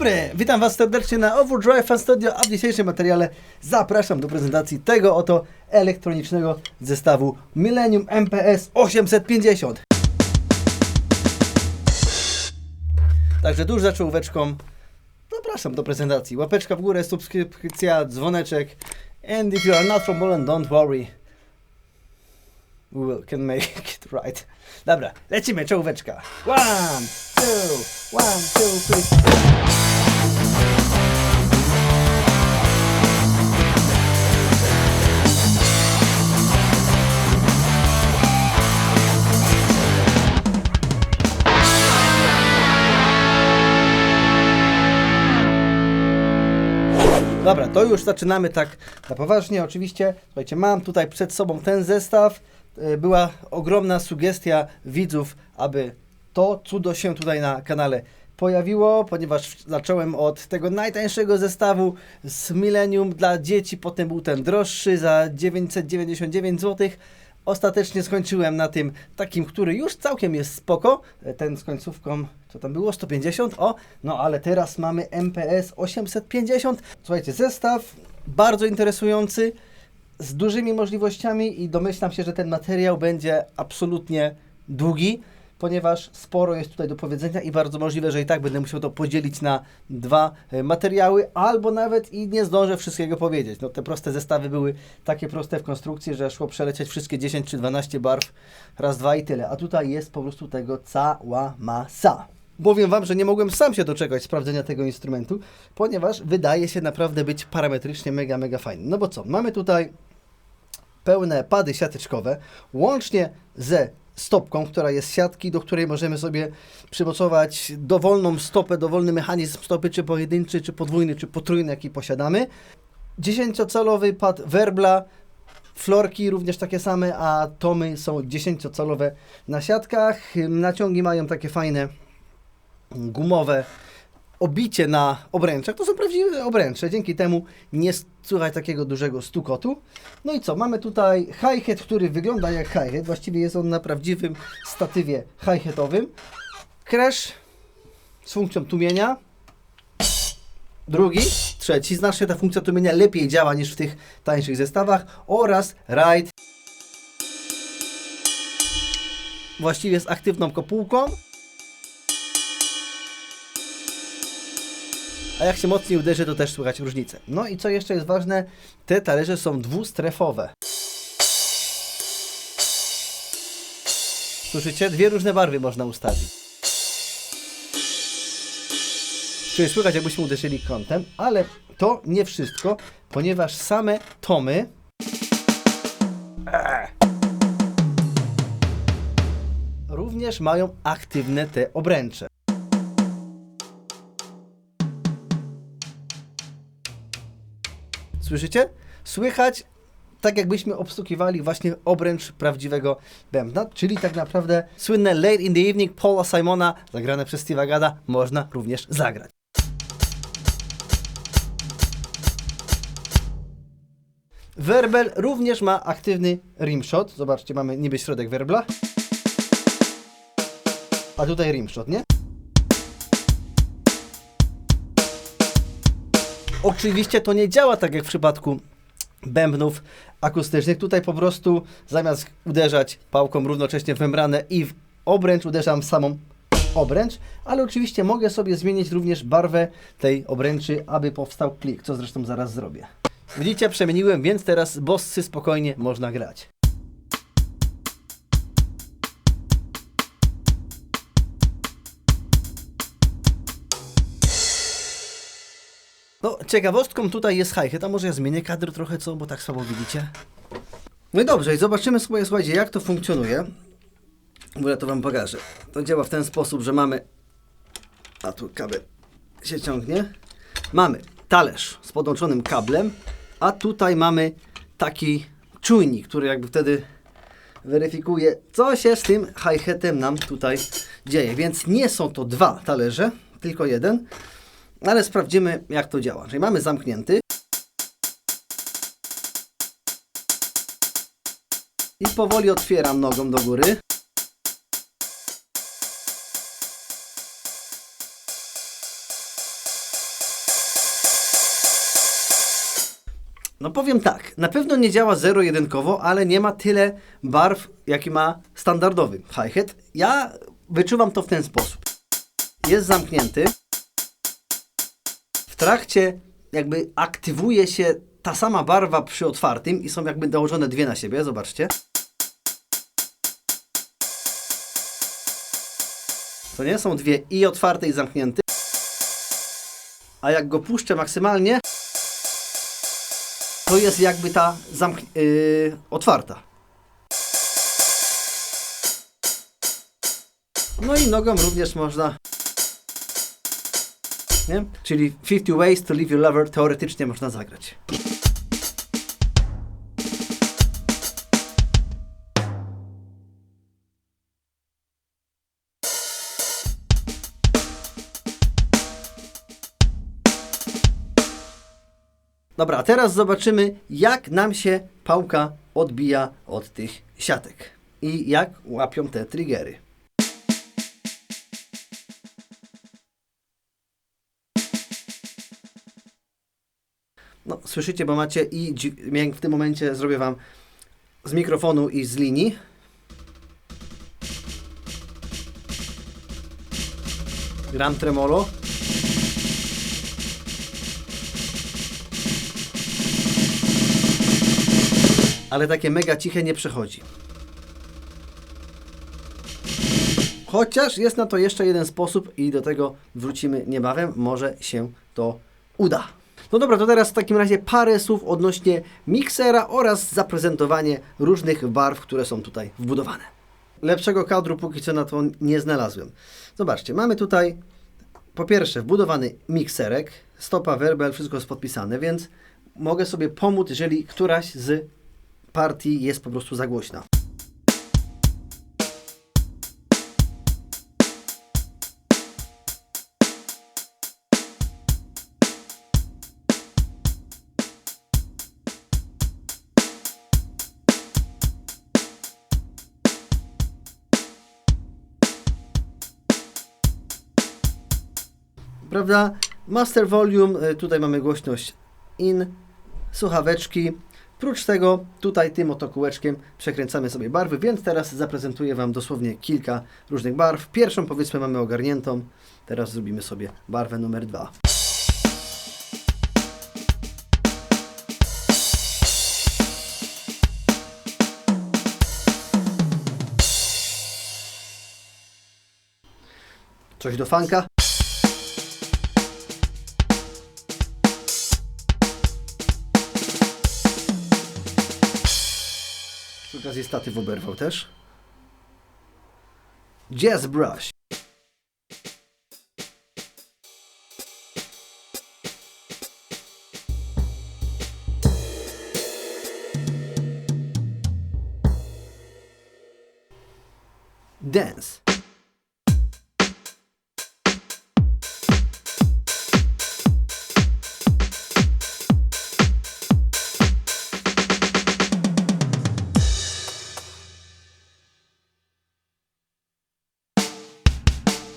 dobry, witam Was serdecznie na Overdrive Fan Studio, a w dzisiejszym materiale zapraszam do prezentacji tego oto elektronicznego zestawu Millennium MPS 850. Także tuż za czołóweczką zapraszam do prezentacji. Łapeczka w górę, subskrypcja, dzwoneczek. And if you are not from Poland, don't worry. We can make it right. Dobra, lecimy, czołóweczka. 1, 2, 1, 2, 3. Dobra, to już zaczynamy tak na poważnie, oczywiście. Słuchajcie, mam tutaj przed sobą ten zestaw. Była ogromna sugestia widzów, aby to cudo się tutaj na kanale pojawiło, ponieważ zacząłem od tego najtańszego zestawu z Millennium dla dzieci, potem był ten droższy za 999 zł. Ostatecznie skończyłem na tym takim, który już całkiem jest spoko, ten z końcówką, co tam było, 150, no ale teraz mamy MPS 850. Słuchajcie, zestaw bardzo interesujący, z dużymi możliwościami i domyślam się, że ten materiał będzie absolutnie długi, ponieważ sporo jest tutaj do powiedzenia i bardzo możliwe, że i tak będę musiał to podzielić na dwa materiały, albo nawet i nie zdążę wszystkiego powiedzieć. No te proste zestawy były takie proste w konstrukcji, że szło przelecieć wszystkie 10 czy 12 barw, raz, dwa i tyle. A tutaj jest po prostu tego cała masa. Powiem Wam, że nie mogłem sam się doczekać sprawdzenia tego instrumentu, ponieważ wydaje się naprawdę być parametrycznie mega fajny. No bo co, mamy tutaj pełne pady siateczkowe, łącznie ze stopką, która jest z siatki, do której możemy sobie przymocować dowolną stopę, dowolny mechanizm stopy, czy pojedynczy, czy podwójny, czy potrójny, jaki posiadamy. 10-calowy pad werbla, florki również takie same, a tomy są 10-calowe na siatkach. Naciągi mają takie fajne gumowe obicie na obręczach. To są prawdziwe obręcze, dzięki temu nie słychać takiego dużego stukotu. No i co, mamy tutaj hi-hat, który wygląda jak hi-hat, właściwie jest on na prawdziwym statywie hi-hatowym. Crash z funkcją tłumienia. Drugi, trzeci, znacznie ta funkcja tłumienia lepiej działa niż w tych tańszych zestawach. Oraz ride, właściwie z aktywną kopułką. A jak się mocniej uderzy, to też słychać różnicę. No i co jeszcze jest ważne, te talerze są dwustrefowe. Słyszycie? Dwie różne barwy można ustawić. Czyli słychać, jakbyśmy uderzyli kątem, ale to nie wszystko, ponieważ same tomy również mają aktywne te obręcze. Słyszycie? Słychać tak, jakbyśmy obstukiwali właśnie obręcz prawdziwego bębna, czyli tak naprawdę słynne Late in the Evening Paula Simona, zagrane przez Steve'a Gadda, można również zagrać. Werbel również ma aktywny rimshot. Zobaczcie, mamy niby środek werbla, a tutaj rimshot, nie? Oczywiście to nie działa tak jak w przypadku bębnów akustycznych. Tutaj po prostu zamiast uderzać pałką równocześnie w membranę i w obręcz, uderzam w samą obręcz, ale oczywiście mogę sobie zmienić również barwę tej obręczy, aby powstał klik, co zresztą zaraz zrobię. Widzicie, przemieniłem, więc teraz bossy spokojnie można grać. No, ciekawostką tutaj jest hi-hat, a może ja zmienię kadr trochę, co? Bo tak słabo widzicie. No i dobrze, i zobaczymy sobie, słuchajcie, jak to funkcjonuje. W ogóle to Wam pokażę. To działa w ten sposób, że mamy... A tu kabel się ciągnie. Mamy talerz z podłączonym kablem, a tutaj mamy taki czujnik, który jakby wtedy weryfikuje, co się z tym hi-hatem nam tutaj dzieje. Więc nie są to dwa talerze, tylko jeden. Ale sprawdzimy, jak to działa. Czyli mamy zamknięty. I powoli otwieram nogą do góry. No powiem tak, na pewno nie działa zero-jedynkowo, ale nie ma tyle barw, jaki ma standardowy hi-hat. Ja wyczuwam to w ten sposób. Jest zamknięty. W trakcie jakby aktywuje się ta sama barwa przy otwartym i są jakby dołożone dwie na siebie, zobaczcie. To nie są dwie i otwarte i zamknięte. A jak go puszczę maksymalnie, to jest jakby ta otwarta. No i nogą również można, nie? Czyli 50 ways to leave your lover teoretycznie można zagrać. Dobra, a teraz zobaczymy, jak nam się pałka odbija od tych siatek i jak łapią te triggery. No, słyszycie, bo macie i dźwięk w tym momencie zrobię Wam z mikrofonu i z linii. Gram tremolo. Ale takie mega ciche nie przechodzi. Chociaż jest na to jeszcze jeden sposób i do tego wrócimy niebawem. Może się to uda. No dobra, to teraz w takim razie parę słów odnośnie miksera oraz zaprezentowanie różnych barw, które są tutaj wbudowane. Lepszego kadru póki co na to nie znalazłem. Zobaczcie, mamy tutaj po pierwsze wbudowany mikserek, stopa, werbel, wszystko jest podpisane, więc mogę sobie pomóc, jeżeli któraś z partii jest po prostu za głośna. Prawda? Master Volume, tutaj mamy głośność in, słuchaweczki. Prócz tego tutaj tym oto kółeczkiem przekręcamy sobie barwy, więc teraz zaprezentuję Wam dosłownie kilka różnych barw. Pierwszą powiedzmy mamy ogarniętą, teraz zrobimy sobie barwę numer 2. Coś do funka. Przy okazji statyw oberwał też. Jazz Brush. Dance.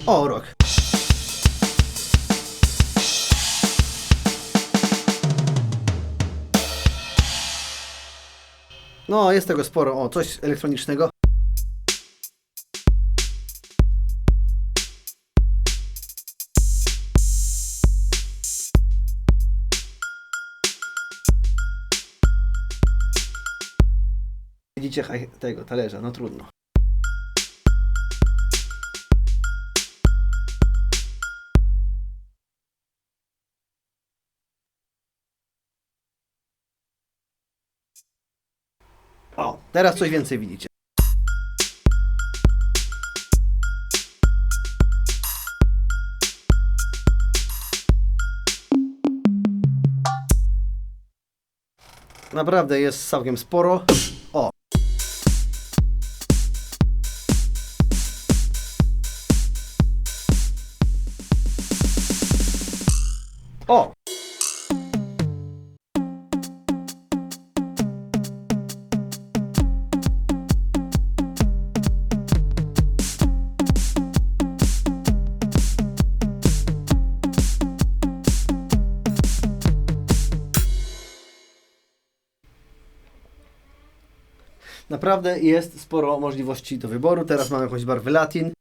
O, rock. No, jest tego sporo. O, coś elektronicznego. Widzicie tego talerza, no trudno. O, teraz coś więcej widzicie. Naprawdę jest całkiem sporo. O. O. Naprawdę jest sporo możliwości do wyboru. Teraz mamy jakąś barwę latin.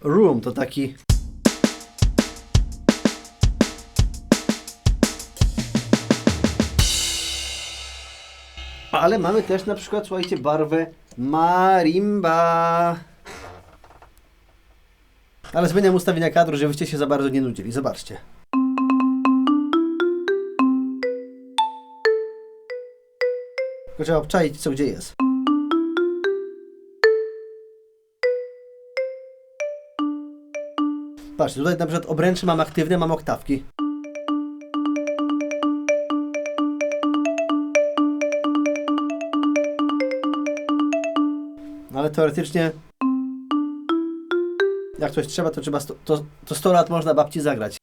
Room to taki... Ale mamy też na przykład, słuchajcie, barwę marimba. Ale zmieniam ustawienia kadru, żebyście się za bardzo nie nudzili. Zobaczcie. Tylko trzeba obczaić, co gdzie jest. Patrzcie, tutaj na przykład obręczy mam aktywne, mam oktawki. No ale teoretycznie, jak coś trzeba, to trzeba to 100 lat można babci zagrać.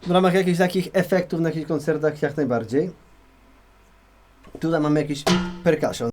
W ramach jakichś takich efektów na jakichś koncertach jak najbardziej. Tutaj mamy jakiś percussion.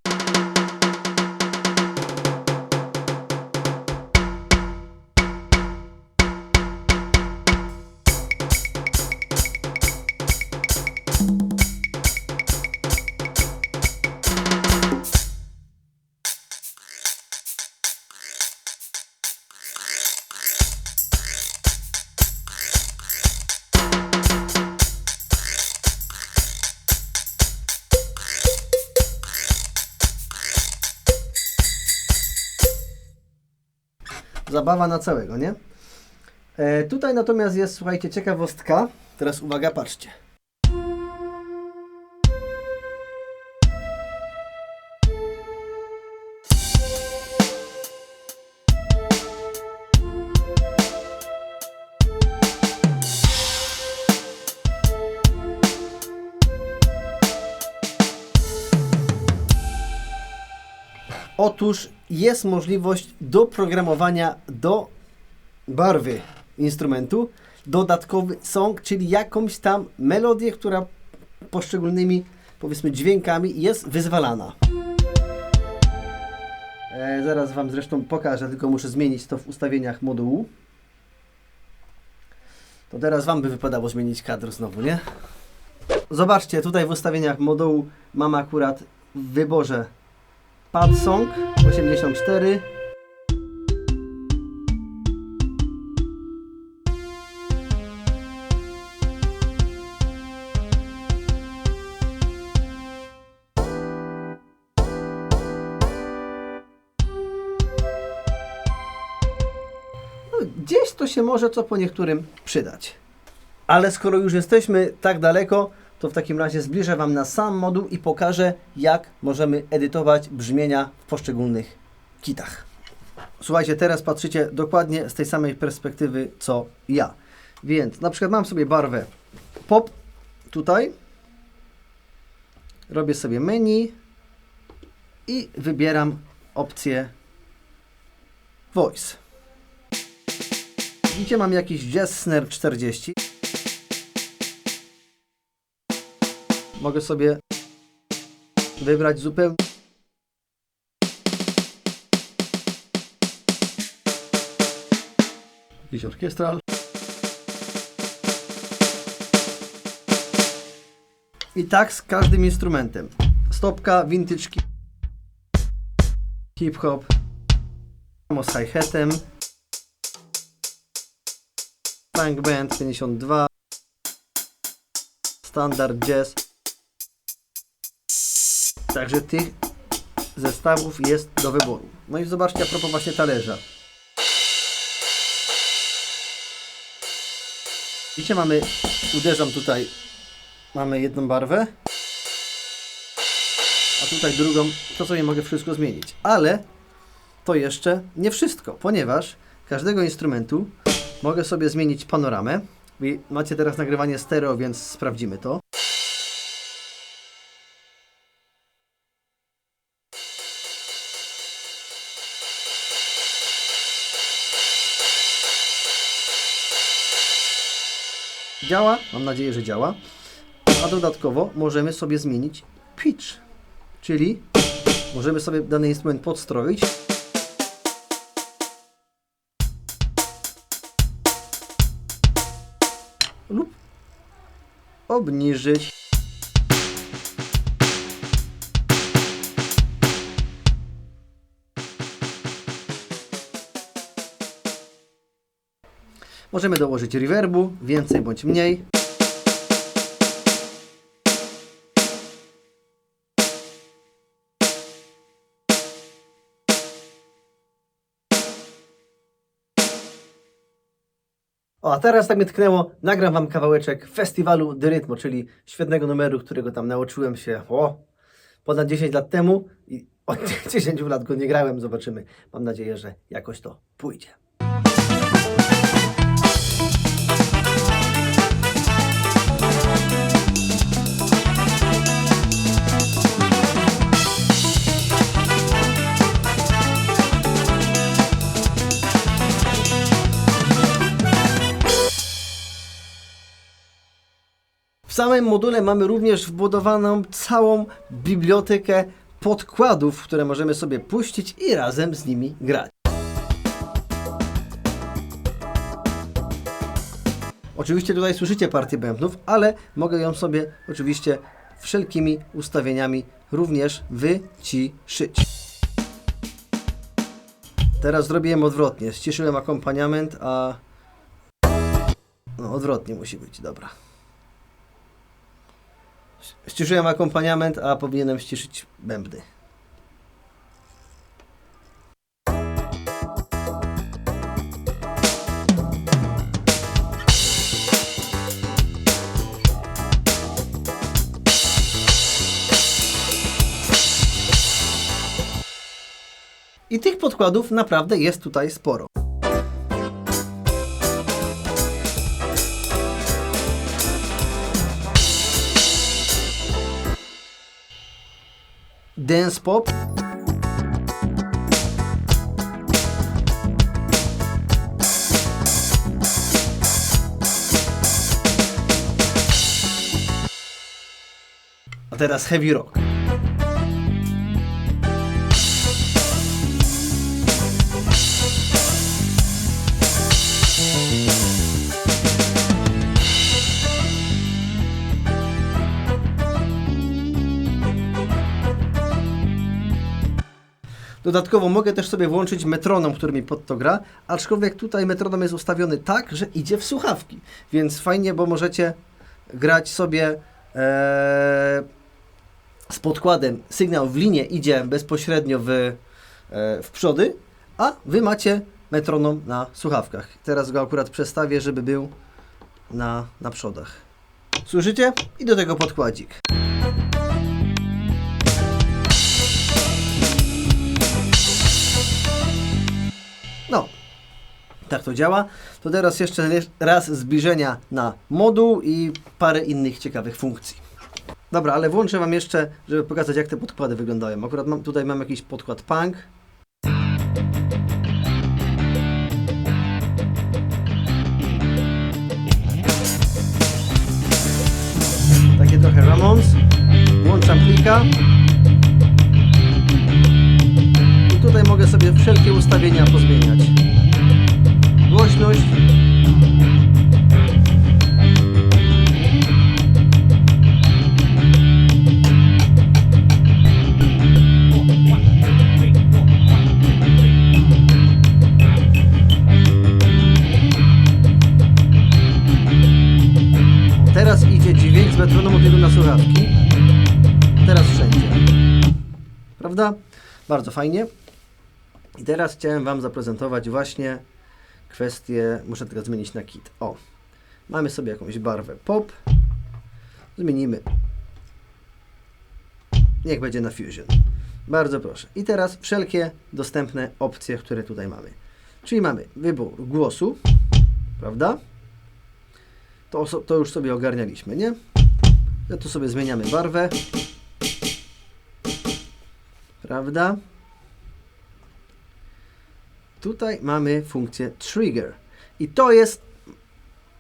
Zabawa na całego, nie? Tutaj natomiast jest, słuchajcie, ciekawostka. Teraz uwaga, patrzcie. Otóż jest możliwość doprogramowania do barwy instrumentu dodatkowy song, czyli jakąś tam melodię, która poszczególnymi, powiedzmy, dźwiękami jest wyzwalana. Zaraz Wam zresztą pokażę, tylko muszę zmienić to w ustawieniach modułu. To teraz Wam by wypadało zmienić kadr znowu, nie? Zobaczcie, tutaj w ustawieniach modułu mam akurat w wyborze Pad Song 84. No, gdzieś to się może co po niektórym przydać. Ale skoro już jesteśmy tak daleko, to w takim razie zbliżę Wam na sam moduł i pokażę, jak możemy edytować brzmienia w poszczególnych kitach. Słuchajcie, teraz patrzycie dokładnie z tej samej perspektywy, co ja. Więc na przykład mam sobie barwę pop tutaj. Robię sobie menu i wybieram opcję voice. Widzicie, mam jakiś jazz snare 40. Mogę sobie wybrać zupełnie jakiś orkiestral. I tak z każdym instrumentem. Stopka, vintage, hip-hop, z hi-hatem, funk band 52, standard jazz. Także tych zestawów jest do wyboru. No i zobaczcie, a propos właśnie talerza. Widzicie, uderzam tutaj, mamy jedną barwę, a tutaj drugą, to sobie mogę wszystko zmienić. Ale to jeszcze nie wszystko, ponieważ każdego instrumentu mogę sobie zmienić panoramę. I macie teraz nagrywanie stereo, więc sprawdzimy to. Działa? Mam nadzieję, że działa. A dodatkowo możemy sobie zmienić pitch, czyli możemy sobie dany instrument podstroić. Lub obniżyć. Możemy dołożyć reverbu, więcej bądź mniej. O, a teraz tak mnie tknęło, nagram Wam kawałeczek festiwalu The Rytmo, czyli świetnego numeru, którego tam nauczyłem się ponad 10 lat temu i od 10 lat go nie grałem, zobaczymy. Mam nadzieję, że jakoś to pójdzie. W samym module mamy również wbudowaną całą bibliotekę podkładów, które możemy sobie puścić i razem z nimi grać. Oczywiście tutaj słyszycie partię bębnów, ale mogę ją sobie oczywiście wszelkimi ustawieniami również wyciszyć. Teraz zrobiłem odwrotnie. Ściszyłem akompaniament, a... No, odwrotnie musi być, dobra. Ściszyłem akompaniament, a powinienem ściszyć bębny. I tych podkładów naprawdę jest tutaj sporo. Dance pop. A teraz heavy rock. Dodatkowo mogę też sobie włączyć metronom, który mi pod to gra, aczkolwiek tutaj metronom jest ustawiony tak, że idzie w słuchawki. Więc fajnie, bo możecie grać sobie z podkładem. Sygnał w linię idzie bezpośrednio w przody, a Wy macie metronom na słuchawkach. Teraz go akurat przestawię, żeby był na przodach. Słyszycie? I do tego podkładzik. No, tak to działa. To teraz jeszcze raz zbliżenia na moduł i parę innych ciekawych funkcji. Dobra, ale włączę Wam jeszcze, żeby pokazać, jak te podkłady wyglądają. Akurat tutaj mam jakiś podkład punk. Takie trochę Ramones. Włączam klika. I tutaj mogę sobie wszelkie ustawienia pozmieniać. Głośność. Teraz idzie dźwięk z metronomu tylko na słuchawki. Teraz wszędzie. Prawda? Bardzo fajnie. I teraz chciałem Wam zaprezentować właśnie kwestię, muszę tylko zmienić na kit. O, mamy sobie jakąś barwę pop. Zmienimy. Niech będzie na Fusion. Bardzo proszę. I teraz wszelkie dostępne opcje, które tutaj mamy. Czyli mamy wybór głosu, prawda? To już sobie ogarnialiśmy, nie? Tu sobie zmieniamy barwę. Prawda? Tutaj mamy funkcję trigger. I to jest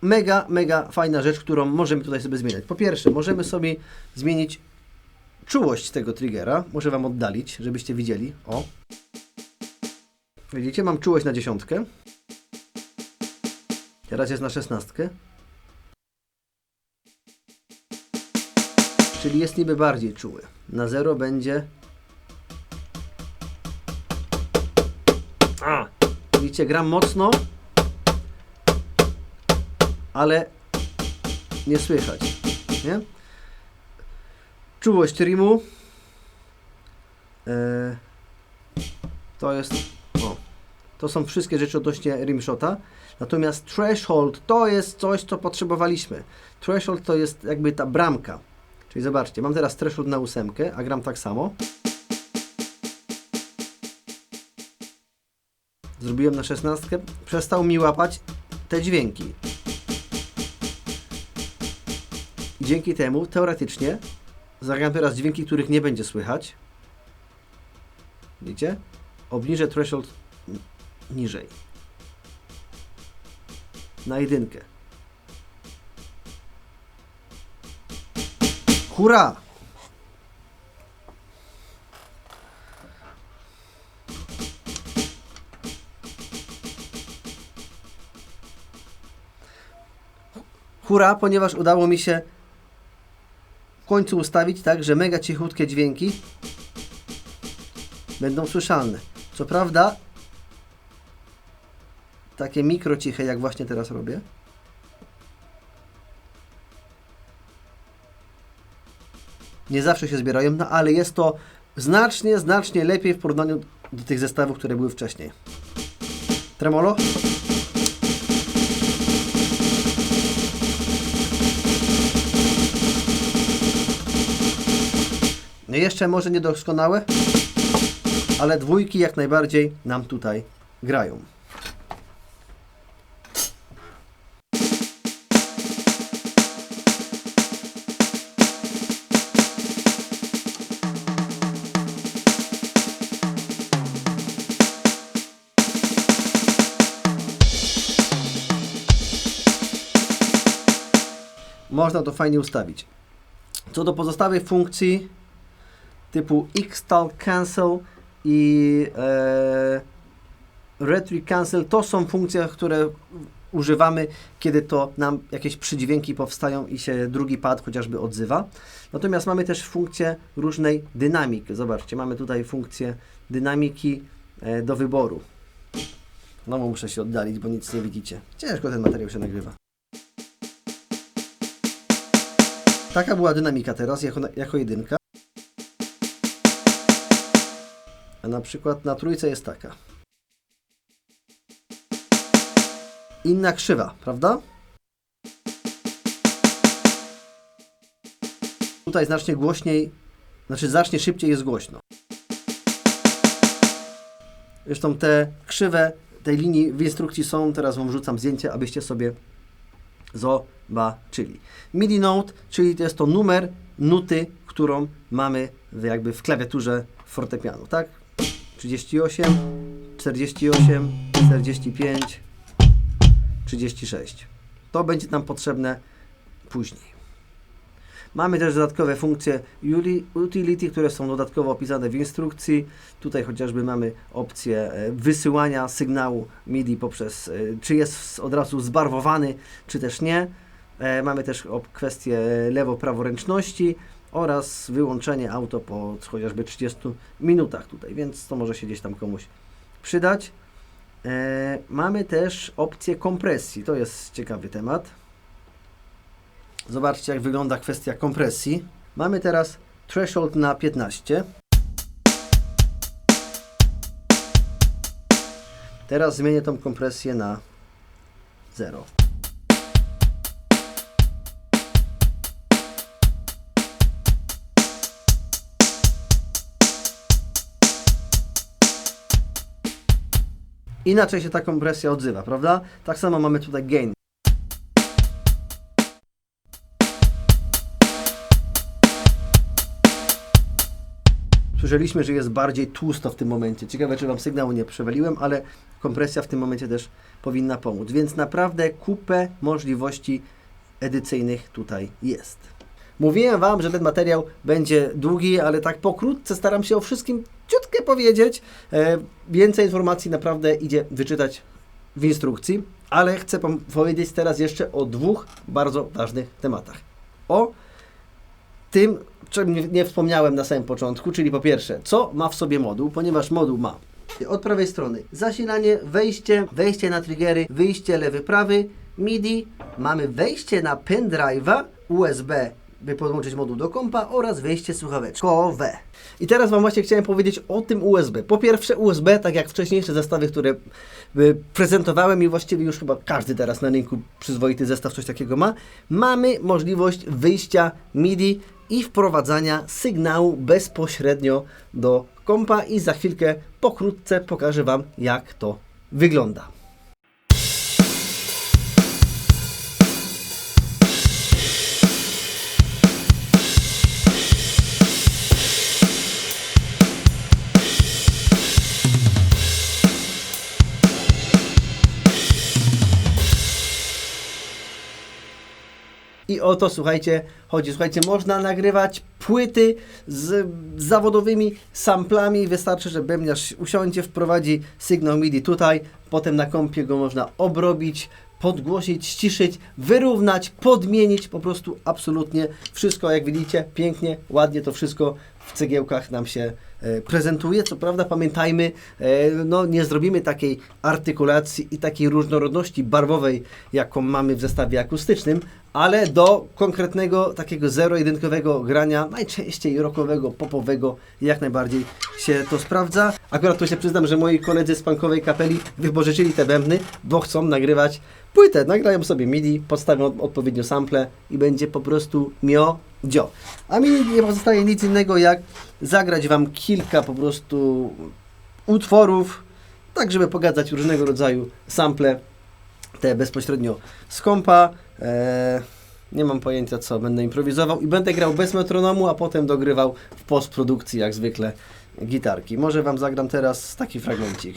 mega fajna rzecz, którą możemy tutaj sobie zmieniać. Po pierwsze, możemy sobie zmienić czułość tego triggera. Muszę Wam oddalić, żebyście widzieli. O. Widzicie, mam czułość na 10. Teraz jest na 16. Czyli jest niby bardziej czuły. Na 0 będzie... Widzicie, gram mocno, ale nie słychać. Nie? Czułość rimu. To jest... To są wszystkie rzeczy odnośnie rimshota. Natomiast threshold to jest coś, co potrzebowaliśmy. Threshold to jest jakby ta bramka. Czyli zobaczcie, mam teraz threshold na 8, a gram tak samo. Zrobiłem na 16. Przestał mi łapać te dźwięki. I dzięki temu, teoretycznie, zagram teraz dźwięki, których nie będzie słychać. Widzicie? Obniżę threshold niżej. Na 1. Hurra! Hurra, ponieważ udało mi się w końcu ustawić tak, że mega cichutkie dźwięki będą słyszalne. Co prawda, takie mikro ciche, jak właśnie teraz robię, nie zawsze się zbierają, no ale jest to znacznie lepiej w porównaniu do tych zestawów, które były wcześniej. Tremolo. Jeszcze może niedoskonałe, ale dwójki jak najbardziej nam tutaj grają. Można to fajnie ustawić. Co do pozostałych funkcji typu Xtal Cancel i Retry Cancel, to są funkcje, które używamy, kiedy to nam jakieś przydźwięki powstają i się drugi pad chociażby odzywa. Natomiast mamy też funkcję różnej dynamiki. Zobaczcie, mamy tutaj funkcję dynamiki do wyboru. No muszę się oddalić, bo nic nie widzicie. Ciężko ten materiał się nagrywa. Taka była dynamika teraz, jako 1. A na przykład na 3 jest taka. Inna krzywa, prawda? Tutaj znacznie głośniej, znacznie szybciej jest głośno. Zresztą te krzywe tej linii w instrukcji są, teraz Wam wrzucam zdjęcie, abyście sobie zobaczyli. MIDI note, czyli to jest to numer nuty, którą mamy jakby w klawiaturze fortepianu, tak? 38, 48, 45, 36. To będzie nam potrzebne później. Mamy też dodatkowe funkcje utility, które są dodatkowo opisane w instrukcji. Tutaj chociażby mamy opcję wysyłania sygnału MIDI poprzez, czy jest od razu zbarwowany, czy też nie. Mamy też kwestię lewo-praworęczności oraz wyłączenie auto po chociażby 30 minutach tutaj, więc to może się gdzieś tam komuś przydać. Mamy też opcję kompresji, to jest ciekawy temat. Zobaczcie, jak wygląda kwestia kompresji. Mamy teraz threshold na 15. Teraz zmienię tą kompresję na 0. Inaczej się ta kompresja odzywa, prawda? Tak samo mamy tutaj gain. słyszeliśmy, że jest bardziej tłusto w tym momencie. Ciekawe, czy Wam sygnału nie przewaliłem, ale kompresja w tym momencie też powinna pomóc. Więc naprawdę kupę możliwości edycyjnych tutaj jest. Mówiłem Wam, że ten materiał będzie długi, ale tak pokrótce staram się o wszystkim ciutkę powiedzieć. Więcej informacji naprawdę idzie wyczytać w instrukcji, ale chcę powiedzieć teraz jeszcze o dwóch bardzo ważnych tematach. O tym, czym nie wspomniałem na samym początku, czyli po pierwsze, co ma w sobie moduł, ponieważ moduł ma od prawej strony zasilanie, wejście na triggery, wyjście lewy, prawy, MIDI, mamy wejście na pendrive'a, USB, by podłączyć moduł do kompa oraz wejście słuchaweczkowe. I teraz Wam właśnie chciałem powiedzieć o tym USB. Po pierwsze USB, tak jak wcześniejsze zestawy, które prezentowałem i właściwie już chyba każdy teraz na rynku przyzwoity zestaw coś takiego ma, mamy możliwość wyjścia MIDI i wprowadzania sygnału bezpośrednio do kompa i za chwilkę pokrótce pokażę Wam, jak to wygląda. I o to, słuchajcie, chodzi. Słuchajcie, można nagrywać płyty z zawodowymi samplami. Wystarczy, że bębniarz usiądzie, wprowadzi sygnał MIDI tutaj, potem na kompie go można obrobić, podgłosić, ściszyć, wyrównać, podmienić, po prostu absolutnie wszystko, jak widzicie, pięknie, ładnie to wszystko w cegiełkach nam się prezentuje. Co prawda pamiętajmy, no nie zrobimy takiej artykulacji i takiej różnorodności barwowej, jaką mamy w zestawie akustycznym, ale do konkretnego takiego zero-jedynkowego grania, najczęściej rockowego, popowego, jak najbardziej się to sprawdza. Akurat tu się przyznam, że moi koledzy z punkowej kapeli wypożyczyli te bębny, bo chcą nagrywać płytę. Nagrają sobie MIDI, podstawią odpowiednio sample i będzie po prostu miodzio. A mi nie pozostaje nic innego, jak zagrać Wam kilka po prostu utworów, tak żeby pokazać różnego rodzaju sample, te bezpośrednio z kompa. Nie mam pojęcia co, będę improwizował i będę grał bez metronomu, a potem dogrywał w postprodukcji jak zwykle gitarki. Może Wam zagram teraz taki fragmencik.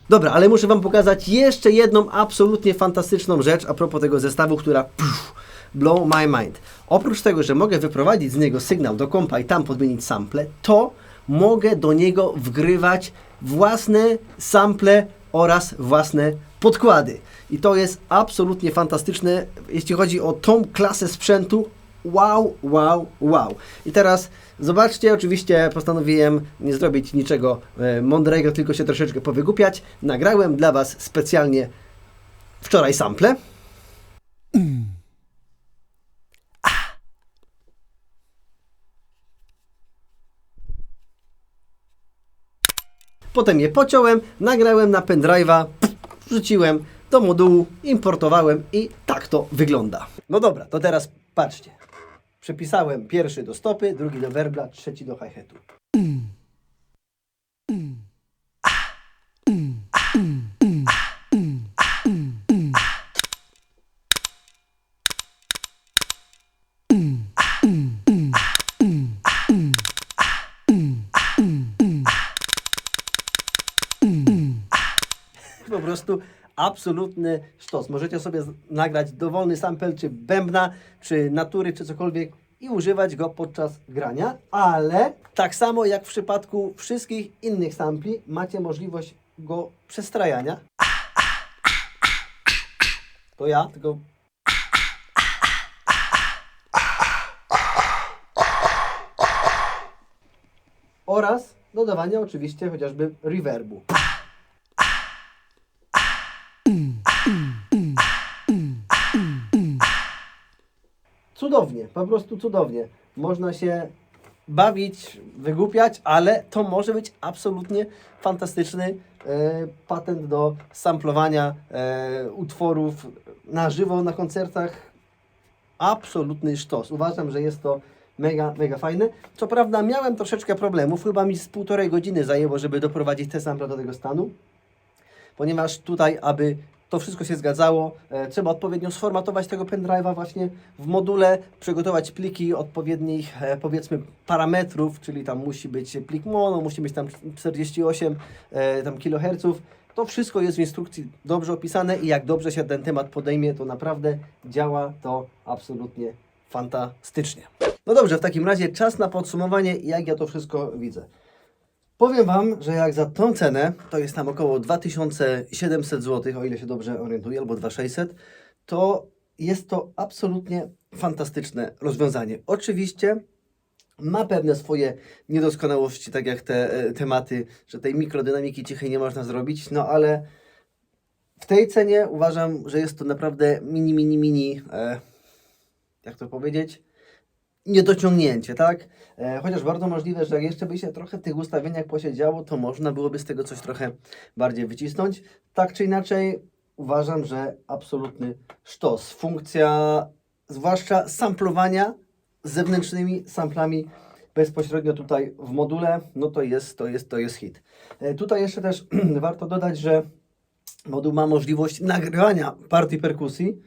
Dobra, ale muszę Wam pokazać jeszcze jedną absolutnie fantastyczną rzecz a propos tego zestawu, która blow my mind. Oprócz tego, że mogę wyprowadzić z niego sygnał do kompa i tam podmienić sample, to mogę do niego wgrywać własne sample oraz własne podkłady. I to jest absolutnie fantastyczne, jeśli chodzi o tą klasę sprzętu. Wow, wow, wow. I teraz zobaczcie, oczywiście postanowiłem nie zrobić niczego mądrego, tylko się troszeczkę powygłupiać. Nagrałem dla Was specjalnie wczoraj sample. Potem je pociąłem, nagrałem na pendrive'a, wrzuciłem do modułu, importowałem i tak to wygląda. No dobra, to teraz patrzcie. Przepisałem pierwszy do stopy, drugi do werbla, trzeci do hi-hatu. Po prostu absolutny sztos. Możecie sobie nagrać dowolny sample, czy bębna, czy natury, czy cokolwiek i używać go podczas grania, ale tak samo jak w przypadku wszystkich innych sampli, macie możliwość go przestrajania. To ja, tylko... Oraz dodawanie oczywiście chociażby reverbu. Cudownie, po prostu cudownie. Można się bawić, wygłupiać, ale to może być absolutnie fantastyczny patent do samplowania utworów na żywo, na koncertach. Absolutny sztos. Uważam, że jest to mega, mega fajne. Co prawda miałem troszeczkę problemów, chyba mi z 1,5 godziny zajęło, żeby doprowadzić te sample do tego stanu, ponieważ tutaj, aby to wszystko się zgadzało, trzeba odpowiednio sformatować tego pendrive'a właśnie w module, przygotować pliki odpowiednich, powiedzmy, parametrów, czyli tam musi być plik mono, musi być tam 48 tam kHz. To wszystko jest w instrukcji dobrze opisane i jak dobrze się ten temat podejmie, to naprawdę działa to absolutnie fantastycznie. No dobrze, w takim razie czas na podsumowanie, jak ja to wszystko widzę. Powiem Wam, że jak za tą cenę, to jest tam około 2700 zł, o ile się dobrze orientuję, albo 2600, to jest to absolutnie fantastyczne rozwiązanie. Oczywiście ma pewne swoje niedoskonałości, tak jak te tematy, że tej mikrodynamiki cichej nie można zrobić, no ale w tej cenie uważam, że jest to naprawdę mini, jak to powiedzieć, niedociągnięcie, tak? Chociaż bardzo możliwe, że jak jeszcze by się trochę w tych ustawieniach posiedziało, to można byłoby z tego coś trochę bardziej wycisnąć. Tak czy inaczej, uważam, że absolutny sztos. Funkcja, zwłaszcza samplowania z zewnętrznymi samplami bezpośrednio tutaj w module, no to jest hit. Tutaj jeszcze też warto dodać, że moduł ma możliwość nagrywania partii perkusji,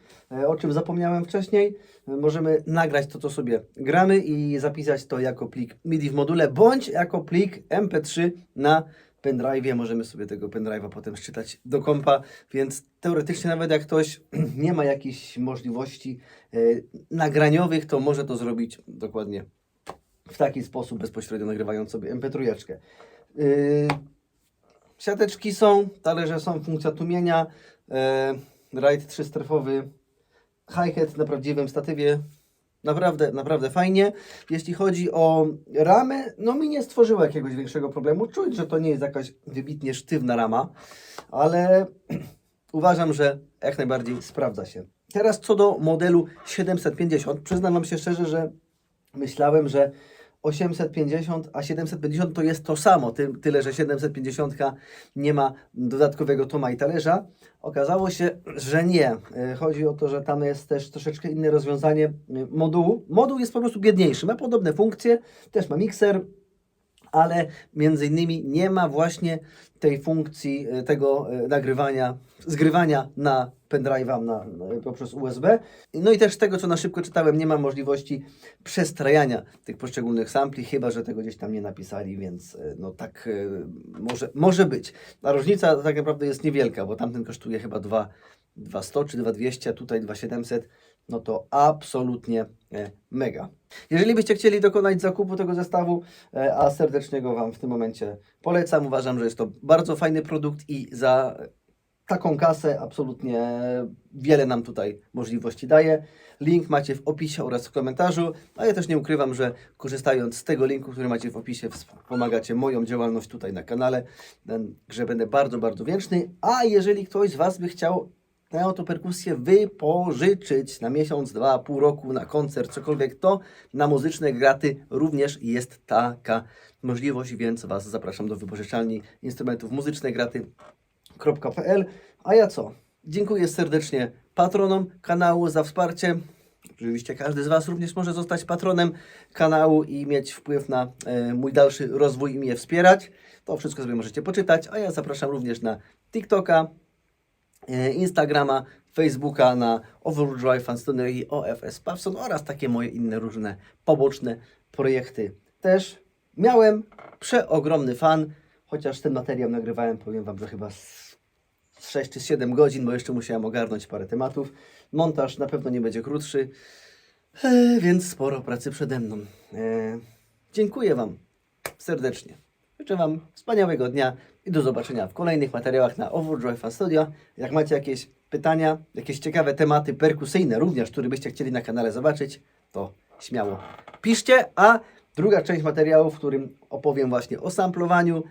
o czym zapomniałem wcześniej. Możemy nagrać to, co sobie gramy i zapisać to jako plik MIDI w module, bądź jako plik MP3 na pendrive'ie. Możemy sobie tego pendrive'a potem szczytać do kompa, więc teoretycznie nawet jak ktoś nie ma jakichś możliwości nagraniowych, to może to zrobić dokładnie w taki sposób, bezpośrednio nagrywając sobie MP3. Siateczki są, talerze są, funkcja tłumienia, ride 3-strefowy, hi-hat na prawdziwym statywie, naprawdę fajnie. Jeśli chodzi o ramę, no mi nie stworzyło jakiegoś większego problemu. Czuć, że to nie jest jakaś wybitnie sztywna rama, ale uważam, że jak najbardziej sprawdza się. Teraz co do modelu 750, przyznam Wam się szczerze, że myślałem, że 850, a 750 to jest to samo, tyle, że 750 nie ma dodatkowego toma i talerza. Okazało się, że nie. Chodzi o to, że tam jest też troszeczkę inne rozwiązanie modułu. Moduł jest po prostu biedniejszy, ma podobne funkcje, też ma mikser, ale między innymi nie ma właśnie tej funkcji tego nagrywania, zgrywania na pendrive'a poprzez USB. No i też z tego, co na szybko czytałem, nie ma możliwości przestrajania tych poszczególnych sampli, chyba że tego gdzieś tam nie napisali, więc no tak może być. A różnica tak naprawdę jest niewielka, bo tamten kosztuje chyba 2,100 czy 2,200, a tutaj 2,700. No to absolutnie mega. Jeżeli byście chcieli dokonać zakupu tego zestawu, a serdecznie go Wam w tym momencie polecam, uważam, że jest to bardzo fajny produkt i za taką kasę absolutnie wiele nam tutaj możliwości daje. Link macie w opisie oraz w komentarzu, a ja też nie ukrywam, że korzystając z tego linku, który macie w opisie, wspomagacie moją działalność tutaj na kanale, że będę bardzo wdzięczny. A jeżeli ktoś z Was by chciał tę oto perkusję wypożyczyć na miesiąc, 2, pół roku, na koncert, cokolwiek, to na Muzyczne Graty również jest taka możliwość, więc Was zapraszam do wypożyczalni instrumentów muzycznegraty.pl. A ja co? Dziękuję serdecznie patronom kanału za wsparcie. Oczywiście każdy z Was również może zostać patronem kanału i mieć wpływ na mój dalszy rozwój i mnie wspierać. To wszystko sobie możecie poczytać, a ja zapraszam również na TikToka, Instagrama, Facebooka, na Overdrive Fan Studio i OFS Pawson oraz takie moje inne różne poboczne projekty. Też miałem przeogromny fan, chociaż ten materiał nagrywałem, powiem Wam, że chyba z 6 czy 7 godzin, bo jeszcze musiałem ogarnąć parę tematów. Montaż na pewno nie będzie krótszy, więc sporo pracy przede mną. Dziękuję Wam serdecznie. Życzę Wam wspaniałego dnia i do zobaczenia w kolejnych materiałach na Overdrive Fan Studio. Jak macie jakieś pytania, jakieś ciekawe tematy perkusyjne również, które byście chcieli na kanale zobaczyć, to śmiało piszcie, a druga część materiału, w którym opowiem właśnie o samplowaniu,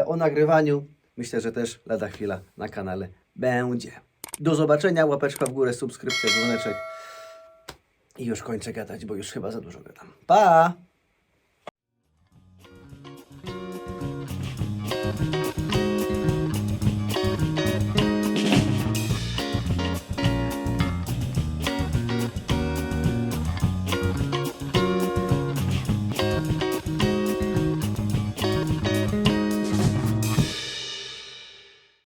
o nagrywaniu, myślę, że też lada chwila na kanale będzie. Do zobaczenia, łapeczka w górę, subskrypcja, dzwoneczek i już kończę gadać, bo już chyba za dużo gadam. Pa!